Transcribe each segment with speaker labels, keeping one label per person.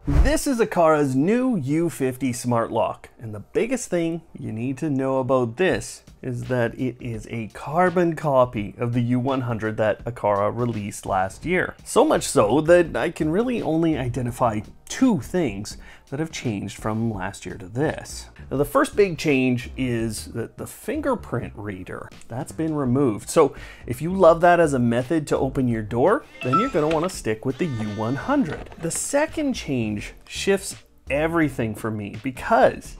Speaker 1: This is Aqara's new U50 Smart Lock, and the biggest thing you need to know about this is that it is a carbon copy of the U100 that Aqara released last year. So much so that I can really only identify two things that have changed from last year to this. Now, the first big change is that the fingerprint reader, that's been removed. So if you love that as a method to open your door, then you're gonna wanna stick with the U100. The second change shifts everything for me because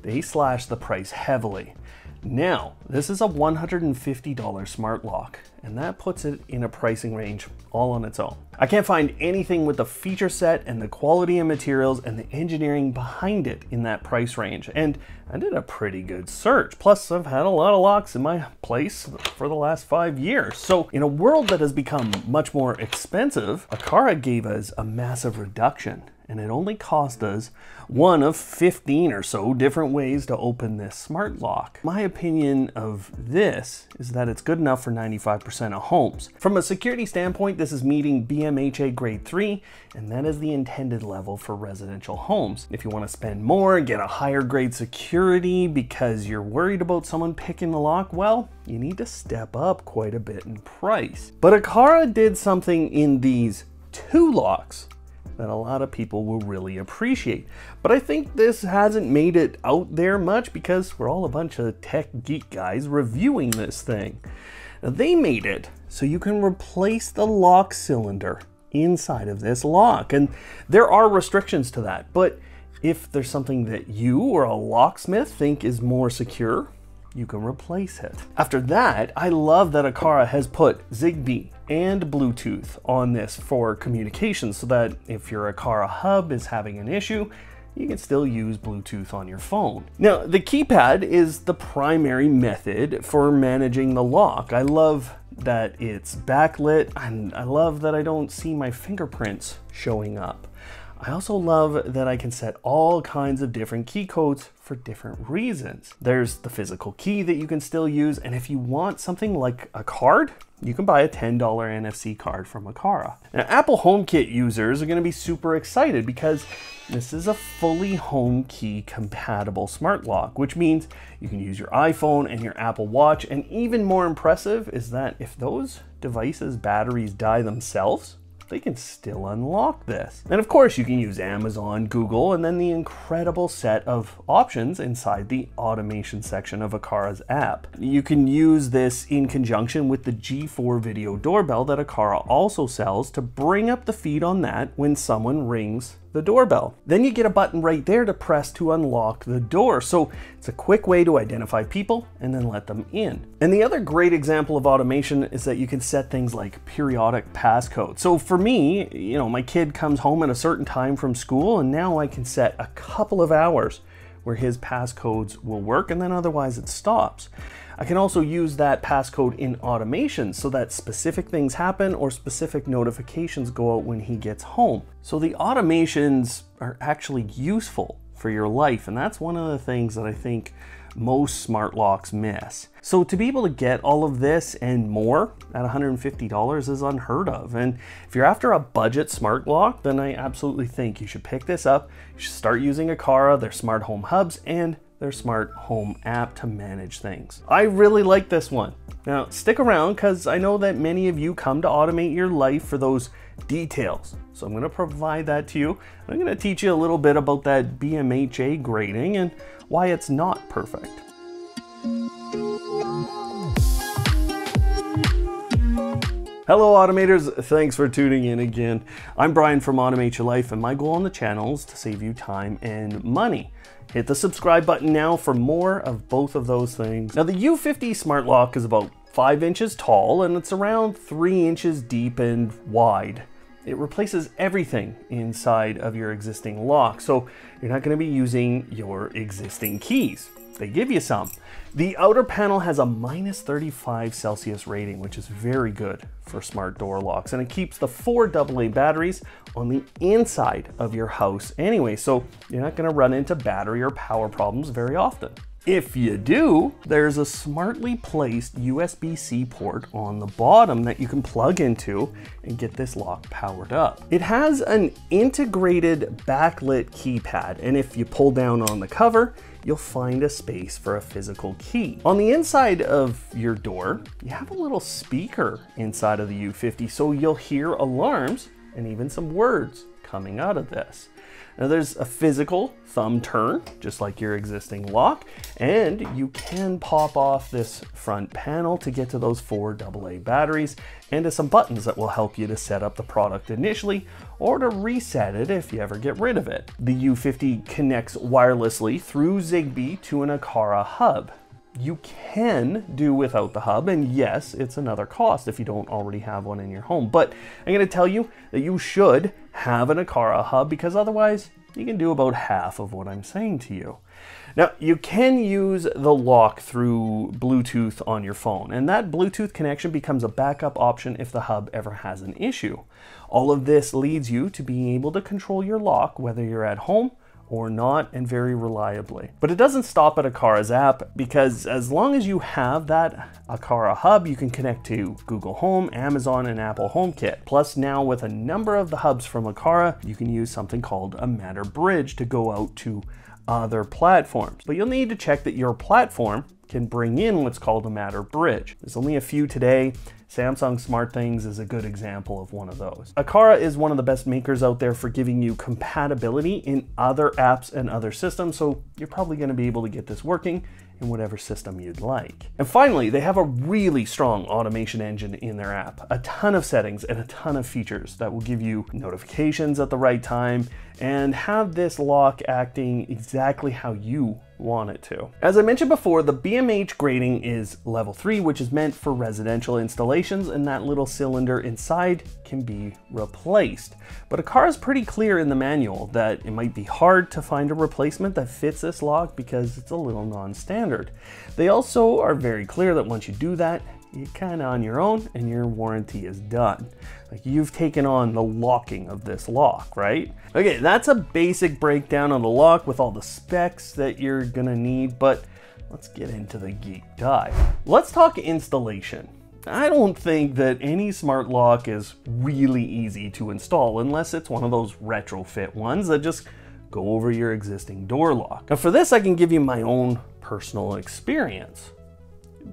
Speaker 1: they slashed the price heavily. Now, this is a $150 smart lock, and that puts it in a pricing range all on its own. I can't find anything with the feature set and the quality of materials and the engineering behind it in that price range, and I did a pretty good search. Plus, I've had a lot of locks in my place for the last 5 years. So in a world that has become much more expensive, Aqara gave us a massive reduction, and it only cost us one of 15 or so different ways to open this smart lock. My opinion of this is that it's good enough for 95% of homes. From a security standpoint, this is meeting BMHA grade 3, and that is the intended level for residential homes. If you want to spend more and get a higher grade security because you're worried about someone picking the lock, well, you need to step up quite a bit in price. But Aqara did something in these two locks that a lot of people will really appreciate. But I think this hasn't made it out there much because we're all a bunch of tech geek guys reviewing this thing. Now, they made it so you can replace the lock cylinder inside of this lock. And there are restrictions to that, but if there's something that you or a locksmith think is more secure, you can replace it. After that, I love that Aqara has put Zigbee and Bluetooth on this for communication so that if your Aqara hub is having an issue, you can still use Bluetooth on your phone. Now, the keypad is the primary method for managing the lock. I love that it's backlit, and I love that I don't see my fingerprints showing up. I also love that I can set all kinds of different key codes for different reasons. There's the physical key that you can still use, and if you want something like a card, you can buy a $10 NFC card from Aqara. Now, Apple HomeKit users are going to be super excited because this is a fully HomeKey compatible smart lock, which means you can use your iPhone and your Apple Watch, and even more impressive is that if those devices' batteries die themselves, they can still unlock this. And of course, you can use Amazon, Google, and then the incredible set of options inside the automation section of Aqara's app. You can use this in conjunction with the G4 video doorbell that Aqara also sells to bring up the feed on that when someone rings the doorbell. Then you get a button right there to press to unlock the door. So it's a quick way to identify people and then let them in. And the other great example of automation is that you can set things like periodic passcodes. So for me, my kid comes home at a certain time from school, and now I can set a couple of hours where his passcodes will work, and then otherwise it stops. I can also use that passcode in automation so that specific things happen or specific notifications go out when he gets home. So the automations are actually useful for your life, and that's one of the things that I think most smart locks miss. So to be able to get all of this and more at $150 is unheard of. And if you're after a budget smart lock, then I absolutely think you should pick this up. You should start using Aqara, their smart home hubs, and their smart home app to manage things. I really like this one. Now stick around because I know that many of you come to automate your life for those details. So I'm going to provide that to you. I'm going to teach you a little bit about that BMHA grading and why it's not perfect. Hello automators, thanks for tuning in again. I'm Brian from Automate Your Life, and my goal on the channel is to save you time and money. Hit the subscribe button now for more of both of those things. Now the U50 Smart Lock is about 5 inches tall and it's around 3 inches deep and wide. It replaces everything inside of your existing lock, so you're not going to be using your existing keys. They give you some. The outer panel has a -35 C rating, which is very good for smart door locks, and it keeps the 4 AA batteries on the inside of your house anyway, so you're not going to run into battery or power problems very often. If you do, there's a smartly placed USB-C port on the bottom that you can plug into and get this lock powered up. It has an integrated backlit keypad, and if you pull down on the cover, you'll find a space for a physical key. On the inside of your door, you have a little speaker inside of the U50, so you'll hear alarms and even some words coming out of this. Now there's a physical thumb turn, just like your existing lock, and you can pop off this front panel to get to those 4 AA batteries and to some buttons that will help you to set up the product initially or to reset it if you ever get rid of it. The U50 connects wirelessly through Zigbee to an Aqara hub. You can do without the hub, and yes, it's another cost if you don't already have one in your home, but I'm going to tell you that you should have an Aqara hub because otherwise you can do about half of what I'm saying to you. Now, you can use the lock through Bluetooth on your phone, and that Bluetooth connection becomes a backup option if the hub ever has an issue. All of this leads you to being able to control your lock whether you're at home or not, and very reliably. But it doesn't stop at Aqara's app, because as long as you have that Aqara hub, you can connect to Google Home, Amazon, and Apple HomeKit. Plus, now with a number of the hubs from Aqara, you can use something called a Matter Bridge to go out to other platforms. But you'll need to check that your platform can bring in what's called a Matter Bridge. There's only a few today. Samsung SmartThings is a good example of one of those. Aqara is one of the best makers out there for giving you compatibility in other apps and other systems, so you're probably going to be able to get this working in whatever system you'd like. And finally, they have a really strong automation engine in their app. A ton of settings and a ton of features that will give you notifications at the right time and have this lock acting exactly how you want it to. As I mentioned before, the BMH grading is level 3, which is meant for residential installations, and that little cylinder inside can be replaced. But Aqara is pretty clear in the manual that it might be hard to find a replacement that fits this lock because it's a little non-standard. They also are very clear that once you do that, you're kind of on your own and your warranty is done. Like, you've taken on the locking of this lock, right? Okay, that's a basic breakdown of the lock with all the specs that you're gonna need, but let's get into the geek dive. Let's talk installation. I don't think that any smart lock is really easy to install unless it's one of those retrofit ones that just go over your existing door lock. Now for this, I can give you my own personal experience.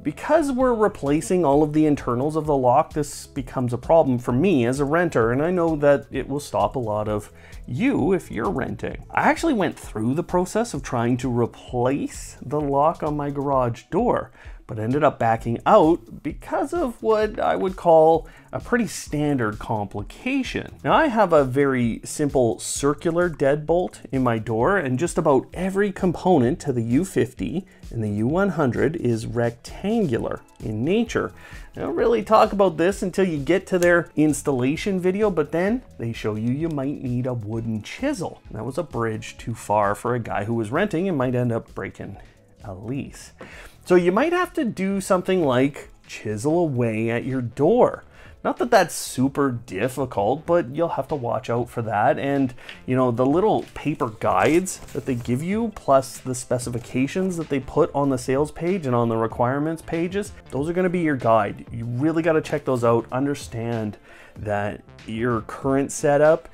Speaker 1: Because we're replacing all of the internals of the lock, this becomes a problem for me as a renter, and I know that it will stop a lot of you if you're renting. I actually went through the process of trying to replace the lock on my garage door, but ended up backing out because of what I would call a pretty standard complication. Now, I have a very simple circular deadbolt in my door, and just about every component to the U50 and the U100 is rectangular in nature. They don't really talk about this until you get to their installation video, but then they show you might need a wooden chisel. That was a bridge too far for a guy who was renting and might end up breaking a lease. So you might have to do something like chisel away at your door. Not that that's super difficult, but you'll have to watch out for that. And you know, the little paper guides that they give you, plus the specifications that they put on the sales page and on the requirements pages, those are going to be your guide. You really got to check those out. Understand that your current setup,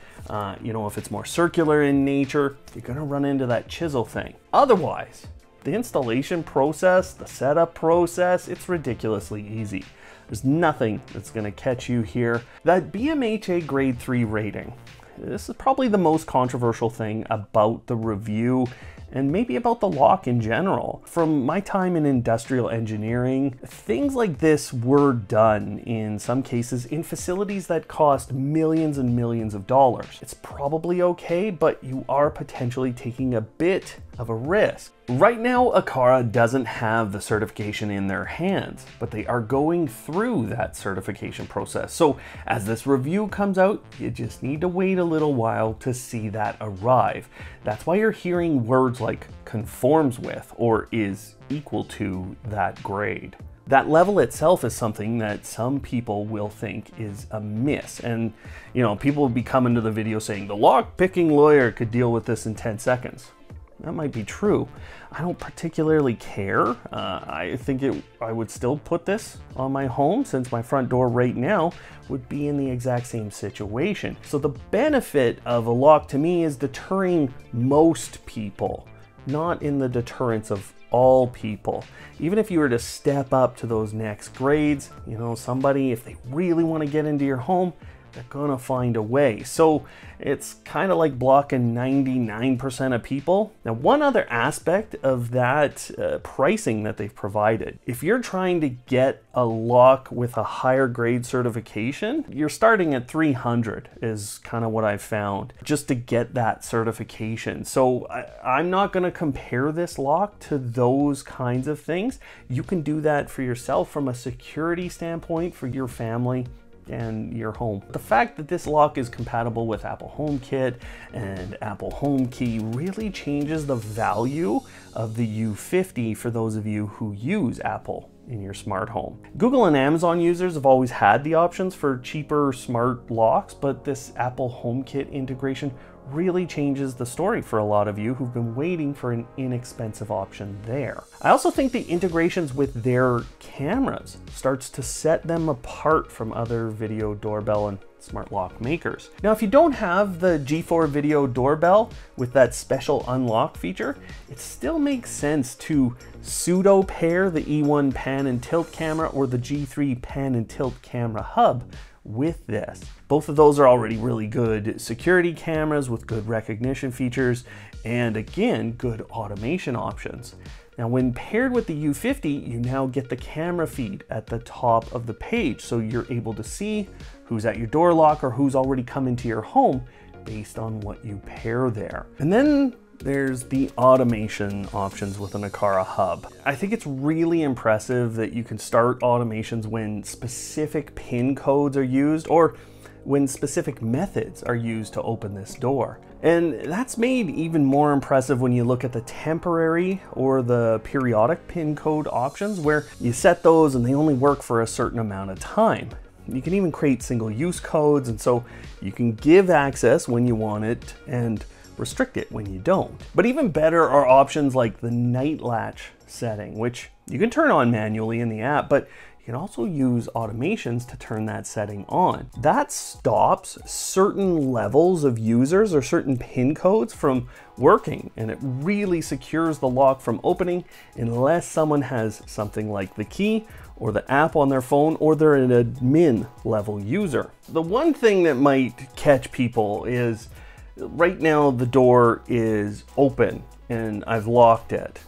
Speaker 1: you know, if it's more circular in nature, you're going to run into that chisel thing. Otherwise, the installation process, the setup process, it's ridiculously easy. There's nothing that's going to catch you here. That BMHA grade 3 rating, this is probably the most controversial thing about the review and maybe about the lock in general. From my time in industrial engineering, things like this were done in some cases in facilities that cost millions and millions of dollars. It's probably okay, but you are potentially taking a bit of a risk. Right now, Aqara doesn't have the certification in their hands, but they are going through that certification process. So as this review comes out, you just need to wait a little while to see that arrive. That's why you're hearing words like conforms with or is equal to that grade. That level itself is something that some people will think is a miss. And you know, people will be coming to the video saying the lock picking lawyer could deal with this in 10 seconds. that might be true. I don't particularly care. I think I would still put this on my home, since my front door right now would be in the exact same situation. So the benefit of a lock to me is deterring most people, not in the deterrence of all people. Even if you were to step up to those next grades, you know, somebody, if they really want to get into your home, they're gonna find a way. So it's kind of like blocking 99% of people. Now, one other aspect of that pricing that they've provided, if you're trying to get a lock with a higher grade certification, you're starting at $300 is kind of what I've found, just to get that certification. So I'm not gonna compare this lock to those kinds of things. You can do that for yourself from a security standpoint for your family and your home. The fact that this lock is compatible with Apple HomeKit and Apple HomeKey really changes the value of the U50 for those of you who use Apple in your smart home. Google and Amazon users have always had the options for cheaper smart locks, but this Apple HomeKit integration really changes the story for a lot of you who've been waiting for an inexpensive option there. I also think the integrations with their cameras starts to set them apart from other video doorbell and smart lock makers. Now, if you don't have the G4 video doorbell with that special unlock feature, it still makes sense to pseudo pair the E1 pan and tilt camera or the G3 pan and tilt camera hub with this. Both of those are already really good security cameras with good recognition features and, again, good automation options. Now, when paired with the U50, you now get the camera feed at the top of the page, so you're able to see who's at your door lock or who's already come into your home based on what you pair there. And then there's the automation options with an Aqara hub. I think it's really impressive that you can start automations when specific PIN codes are used or when specific methods are used to open this door. And that's made even more impressive when you look at the temporary or the periodic PIN code options, where you set those and they only work for a certain amount of time. You can even create single-use codes, and so you can give access when you want it and restrict it when you don't. But even better are options like the night latch setting, which you can turn on manually in the app, but you can also use automations to turn that setting on. That stops certain levels of users or certain PIN codes from working, and it really secures the lock from opening unless someone has something like the key or the app on their phone, or they're an admin level user. The one thing that might catch people is right now the door is open and I've locked it.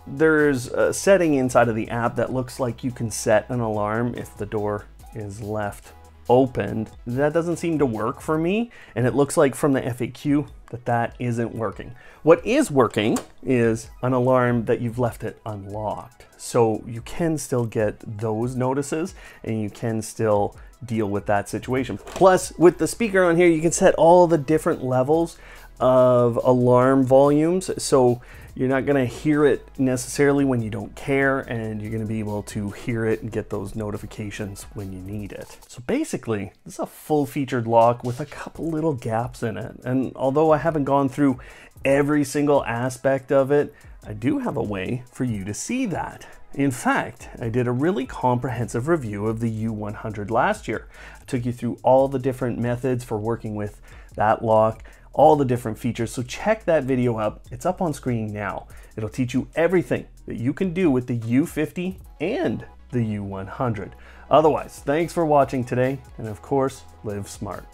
Speaker 1: There's a setting inside of the app that looks like you can set an alarm if the door is left opened. That doesn't seem to work for me, and it looks like from the FAQ that isn't working. What is working is an alarm that you've left it unlocked. So you can still get those notices and you can still deal with that situation. Plus, with the speaker on here, you can set all the different levels of alarm volumes, so you're not going to hear it necessarily when you don't care, and you're going to be able to hear it and get those notifications when you need it. So basically, this is a full-featured lock with a couple little gaps in it, and although I haven't gone through every single aspect of it, I do have a way for you to see that. In fact, I did a really comprehensive review of the U100 last year. I took you through all the different methods for working with that lock, all the different features, so check that video out. It's up on screen now. It'll teach you everything that you can do with the U50 and the U100. Otherwise, thanks for watching today, and of course, live smart.